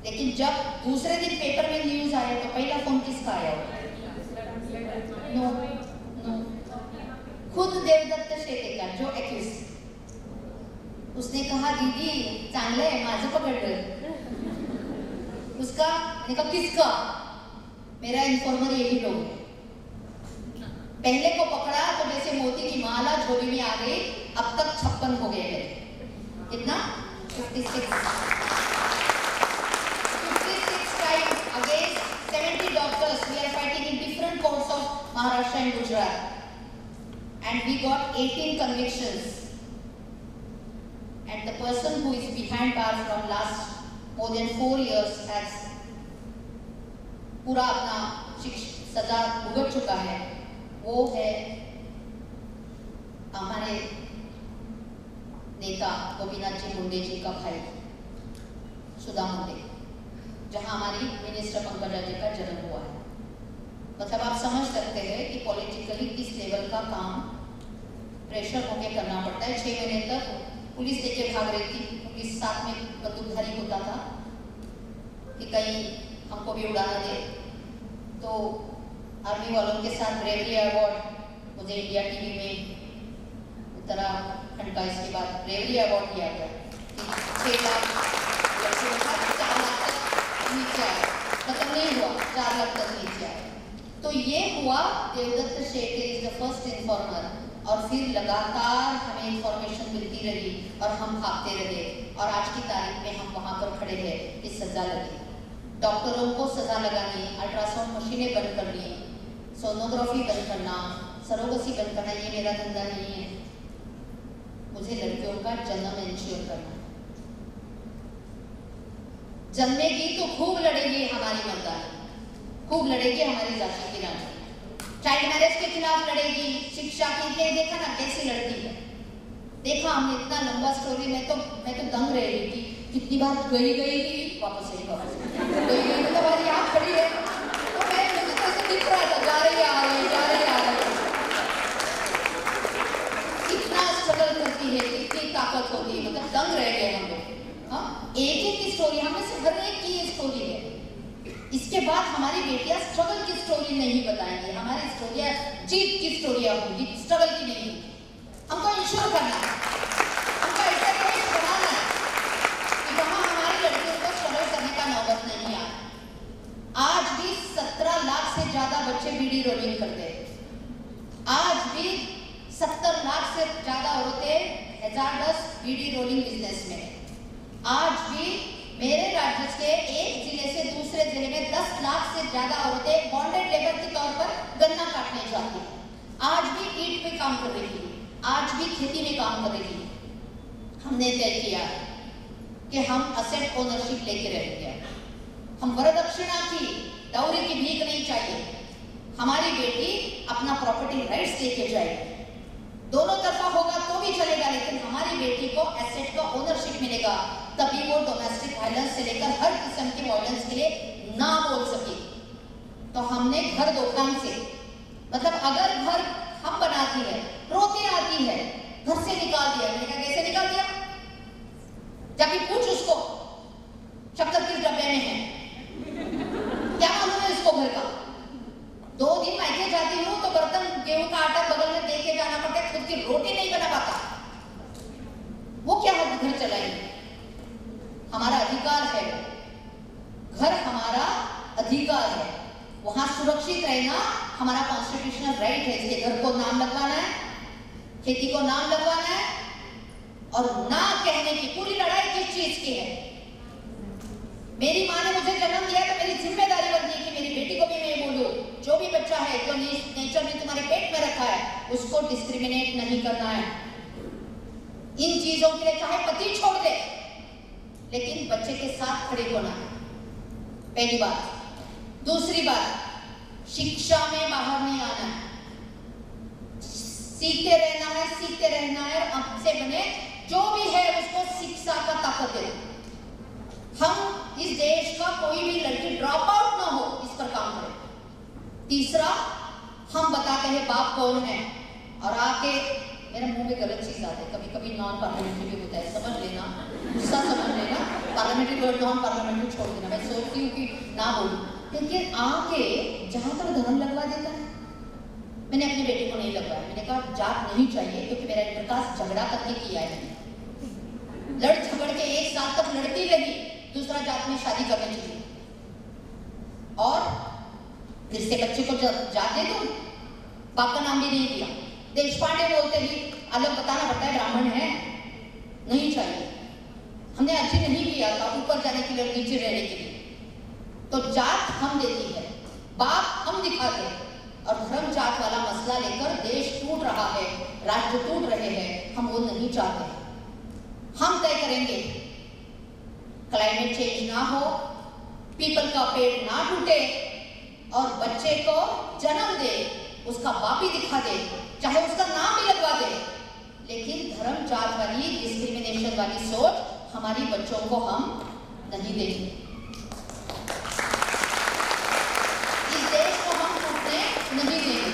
लेकिन जब दूसरे दिन पेपर में न्यूज आया तो पहला फोन किसका आया होगा? नो नो, खुद देवदत्त शेटेकर जो एक्यूज, उसने कहा दीदी चांगलं आहे माझं पकडलं। उसका मैंने कहा किसका? मेरा इन्फॉर्मर यही लोग है। पहले को पकड़ा तो जैसे मोती की माला झोली में आ गई, अब तक 56 हो गए मेरे। कितना? 56 times against 70 doctors. We are fighting in different courts of Maharashtra and Gujarat and we got 18 convictions. And the person who is behind bars from last more than 4 years has पूरा अपना सजा भुगत चुका है। वो है हमारे नेता गोपीनाथ जी मुंडे जी का भाई सुधा मुंडे, जहां हमारी मिनिस्टर पंकजा जी का जन्म हुआ है। मतलब आप समझ सकते हैं कि पॉलिटिकली किस लेवल का काम प्रेशर होके करना पड़ता है। 6 महीने तक पुलिस लेके भाग रही थी, पुलिस साथ में बंदूकधारी होता था कि कहीं हमको भी उड़ाना दे। तो आर्मी वालों के साथ ब्रेवरी अवार्ड मुझे इंडिया टीवी में उत्तराखंड का इसके बाद ब्रेवरी अवार्ड दिया गया। 6 लाख 4 लाख तक नीचे आया, खत्म नहीं हुआ, 4 लाख तक नीचे आया। तो ये हुआ, Devdutt Shete is the first informer. और फिर लगातार हमें इंफॉर्मेशन मिलती रही और हम भागते रहे, और आज की तारीख में हम वहाँ पर खड़े हैं कि सजा लगी। डॉक्टरों को सजा लगानी, अल्ट्रासाउंड मशीनें बंद करनी, सोनोग्राफी बंद करना, सरोगसी बंद करना, ये मेरा धंधा नहीं है। मुझे लड़कियों का जन्म इंश्योर करना। जन्मेगी तो खूब लड़ेगी हमारी मर्दानी, खूब लड़ेगी हमारी जाति की रानी। चाइल्ड मैरिज के खिलाफ लड़ेगी, शिक्षा के लिए देखा ना कैसी लड़ती है। देखा हमने इतना लंबा स्टोरी में तो मैं तो दंग रह रही थी, कितनी बार गई वापस गई मतलब हमारी यहाँ खड़ी है तो मैं मुझे तो ऐसे दिख रहा था, जा रही आ रही जा रही आ रही। कितना स्ट्रगल करती है, कितनी ताकत होती है, मतलब दंग रह गए हम लोग। हाँ, एक एक की स्टोरी, हमें से हर एक की स्टोरी है। इसके बाद हमारी बेटियां स्ट्रगल की स्टोरी नहीं बताएंगी, हमारी स्टोरियां जीत की स्टोरियां होंगी, स्ट्रगल की नहीं होगी। हमको इंश्योर करना है, हमको ऐसा देश बनाना है कि वहां हमारी लड़कियों को स्ट्रगल करने का नौबत नहीं आए। आज भी 17 लाख से ज्यादा बच्चे बीडी रोलिंग करते हैं। आज भी 70 लाख से ज्यादा औरतें हैजार्डस बीडी रोलिंग बिजनेस में है। आज भी मेरे राज्य के एक जिले से दूसरे जिले में 10 लाख से ज्यादा औरतें बॉन्डेड लेबर के तौर पर गन्ना काटने जाती हैं। आज भी ईंट पे काम कर रही है, आज भी खेती में काम कर रही है। हमने तय किया कि हम असेट ओनरशिप लेके रहेंगे। हम वरदक्षिणा की, दौरी की भीख नहीं चाहिए। हमारी बेटी अपना प्रॉपर्टी राइट्स लेके जाएगी। दोनों तरफा होगा तो भी चलेगा, लेकिन हमारी बेटी को एसेट का ओनरशिप मिलेगा, तभी वो डोमेस्टिक वायलेंस से लेकर हर किस्म की वायलेंस के लिए ना बोल सके। तो हमने घर दोकान से, मतलब अगर घर हम बनाती है, रोती आती है, घर से निकाल दिया। मैंने कहा कैसे निकाल दिया? जाके पूछ उसको शक्कर किस डब्बे में है, क्या मालूम है उसको घर का। 2 दिन मायके जाती हूँ तो बर्तन गेहूं का आटा बगल में दे के जाना पड़ता है, खुद की रोटी नहीं बना पाता, वो क्या घर चलाएंगे? हमारा अधिकार है, घर हमारा अधिकार है, वहां सुरक्षित रहना हमारा कॉन्स्टिट्यूशनल राइट है। इसलिए घर को नाम लगवाना है, खेती को नाम लगवाना है, और ना कहने की पूरी लड़ाई किस चीज की है? मेरी माँ ने मुझे जन्म दिया तो मेरी जिम्मेदारी बनती है कि मेरी बेटी को भी मैं बोलूं, जो भी बच्चा है जो नेचर ने तुम्हारे पेट में रखा है उसको डिस्क्रिमिनेट नहीं करना है। इन चीजों के लिए चाहे पति छोड़ दे, लेकिन बच्चे के साथ खड़े होना है, पहली बात। दूसरी बात, शिक्षा में बाहर नहीं आना है, सीखते रहना है, सीखते रहना है, और हमसे बने जो भी है उसको शिक्षा का ताकत दे। हम इस देश का कोई भी लड़की ड्रॉप आउट ना हो, इस पर काम करें। तीसरा, हम बताते हैं बाप कौन है, और आके मेरे मुंह में गलत चीज आती है, कभी कभी नॉन पार्लियामेंट्री भी होता है, समझ लेना, गुस्सा समझ लेना, पार्लियामेंट्री वर्ड नॉन पार्लियामेंट्री छोड़ देना। मैं सोचती हूँ कि ना बोलूं, लेकिन आके जहां तक धर्म लगवा देता है। मैंने अपनी बेटी को नहीं लगवाया, मैंने कहा जात नहीं चाहिए, क्योंकि मेरा इंटरकास्ट झगड़ा करके किया है, लड़ झगड़ के 1 साल तक लड़ती रही, दूसरा जात में शादी करने चाहिए, और फिर से बच्चे को जात दे दूं, बाप का नाम भी नहीं दिया, देश पांडे बोलते ही अलग बताना पड़ता है ब्राह्मण है, नहीं चाहिए। हमने अर्जी नहीं किया था ऊपर जाने के लिए, नीचे रहने के लिए। तो जात हम देती है, बाप हम दिखाते हैं, और धर्म जात वाला मसला लेकर देश टूट रहा है, राज्य टूट रहे हैं, हम वो नहीं चाहते। हम तय करेंगे क्लाइमेट चेंज ना हो, पीपल का पेड़ ना टूटे, और बच्चे को जन्म दे, उसका बाप ही दिखा दे, चाहे उसका नाम भी लगवा दे, लेकिन धर्म जात वाली डिस्क्रिमिनेशन वाली सोच हमारी बच्चों को हम नहीं देंगे। इस देश को हम टूटने नहीं देंगे।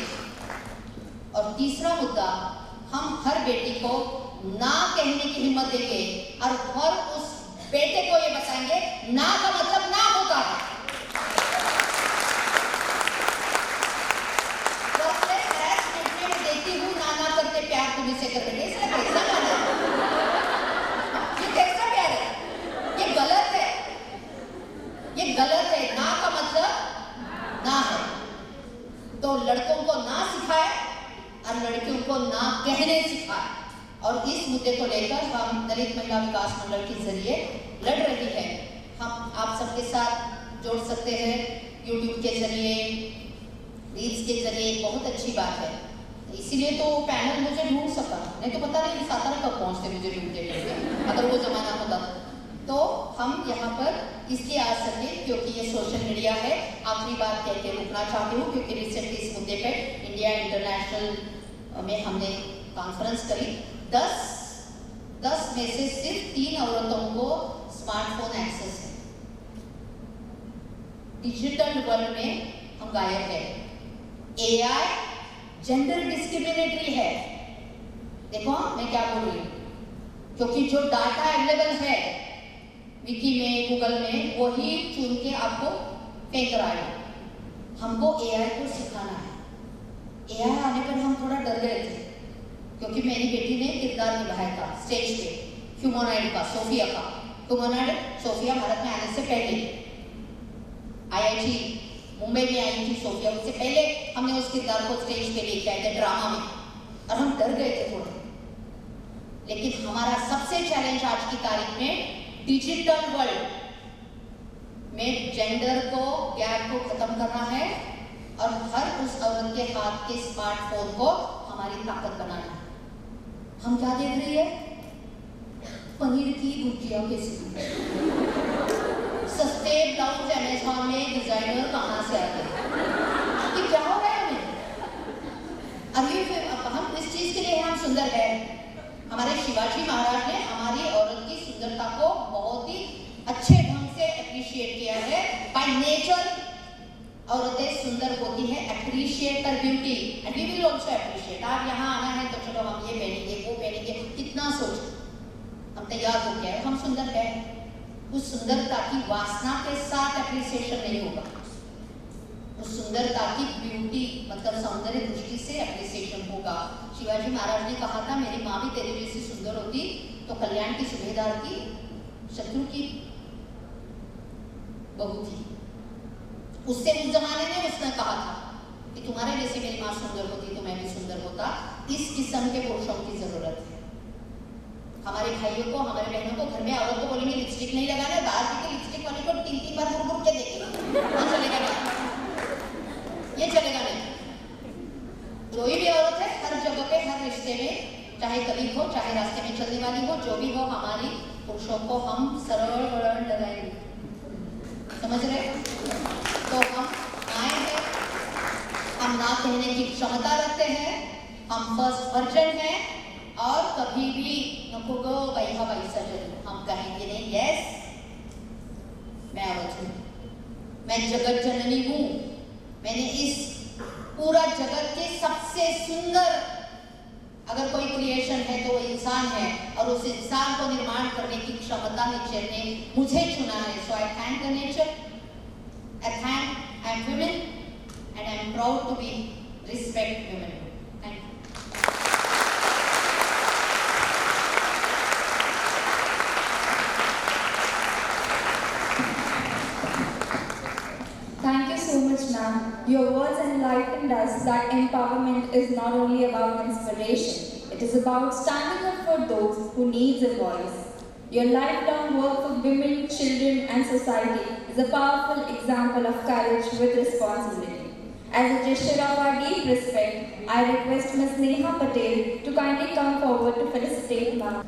और तीसरा मुद्दा, हम हर बेटी को ना कहने की हिम्मत देंगे, और हर उस बेटे को ये बताएंगे ना का मतलब ना होता है। मैं देखती हूँ ना करते प्यार तुम्हें से कर रहे, इसका कैसा गाना है? ये कैसा प्यार है? ये गलत है, ये गलत है। ना का मतलब ना है। तो लड़कों को ना सिखाए और लड़कियों को ना कहने सिखाए, और इस मुद्दे को लेकर हम दलित महिला विकास मंडल के जरिए लड़ रही है। हम आप सबके साथ जोड़ सकते हैं यूट्यूब के जरिए, रील्स के जरिए, बहुत अच्छी बात है। इसीलिए तो पैनल मुझे ढूंढ सका, नहीं तो पता नहीं सातारा कब पहुंचते मुझे ढूंढते, अगर वो जमाना होता। तो हम यहाँ पर इसलिए आ सके क्योंकि ये सोशल मीडिया है। आखिरी बात कह के रुकना चाहती हूँ, क्योंकि रिसेंटली इस मुद्दे पे इंडिया इंटरनेशनल में हमने कॉन्फ्रेंस करी। 10 में से सिर्फ 3 औरतों को स्मार्टफोन एक्सेस है। डिजिटल वर्ल्ड में हम गायब है। एआई जेंडर डिस्क्रिमिनेटरी है। देखो मैं क्या बोल रही हूँ, क्योंकि जो डाटा अवेलेबल है विकी में, गूगल में, वही चुन के आपको फेंक रहा है। हमको एआई को सिखाना है। एआई आने पर हम थोड़ा डर गए थे, क्योंकि मेरी बेटी ने किरदार निभाया था स्टेज पे ह्यूमनॉइड का, सोफिया का। ह्यूमनॉइड सोफिया भारत में आने से पहले आईआईटी मुंबई में आई थी सोफिया, उससे पहले हमने उस किरदार को स्टेज पे लेके आए थे ड्रामा में, और हम डर गए थे थोड़े। लेकिन हमारा सबसे चैलेंज आज की तारीख में डिजिटल वर्ल्ड में जेंडर को, गैप को खत्म करना है, और हर उस औरत के हाथ के स्मार्टफोन को हमारी ताकत बनाना है। हम क्या देख रही है? पनीर की भुजिया कैसी, सस्ते ब्लाउज अमेज़न में डिजाइनर कहाँ से आते हैं? ये क्या हो रहा है हमें? अभी फिर हम इस चीज के लिए हम सुंदर है। हमारे शिवाजी महाराज ने हमारी औरत की सुंदरता को बहुत ही अच्छे ढंग से अप्रिशिएट किया है। बाय नेचर औरतें सुंदर होती है। अप्रिशिएट कर beauty and we will also appreciate. आप यहाँ आना है तो चलो हम ये पहनेंगे वो पहनेंगे, कितना सोच हम तैयार हो गए, हम सुंदर है। उस सुंदरता की वासना के साथ अप्रिसिएशन नहीं होगा। उस सुंदरता की ब्यूटी मतलब सौंदर्य दृष्टि से अप्रिसिएशन होगा। शिवाजी महाराज ने कहा था मेरी माँ भी तेरे जैसी सुंदर होती तो कल्याण की सुबेदार की शत्रु की बहू थी। उससे उस जमाने में उसने कहा था कि तुम्हारे जैसे मेरी माँ सुंदर होती तो मैं भी सुंदर होता। इस किस्म के पुरुषों की जरूरत है। हमारे भाइयों को, हमारे बहनों को, घर में औरत को बोलेंगे लिपस्टिक नहीं लगाना, बाहर की लिपस्टिक वाले को 3-3 बार घूर के देखेंगे, हाँ चलेगा नहीं, ये चलेगा नहीं। कोई भी औरत है हर जगह पे, हर रिश्ते में, चाहे कलीग हो, चाहे रास्ते में चलने वाली हो, जो भी हो, हमारी पुरुषों को हम सरल वरण लगाएंगे, समझ रहे? तो हम आए हैं, हम ना कहने की क्षमता रखते हैं, हम फर्स्ट वर्जन हैं और कभी भी नको गो भाई हा भाई सजन हम कहेंगे नहीं। यस मैं औरत हूँ, मैं जगत जननी हूँ। मैंने इस पूरा जगत के सबसे सुंदर अगर कोई क्रिएशन है तो वो इंसान है और उस इंसान को निर्माण करने की क्षमता नेचर ने मुझे चुना है। So I thank the nature, I am women and I am proud to be respect women. Thank you. Thank you so much, ma'am. Your words enlightened us that empowerment is not only about inspiration, it is about standing up for those who need a voice. Your lifelong work for women, children and society is a powerful example of courage with responsibility. As a gesture of our deep respect, I request Ms. Neha Patel to kindly come forward to felicitate ma'am.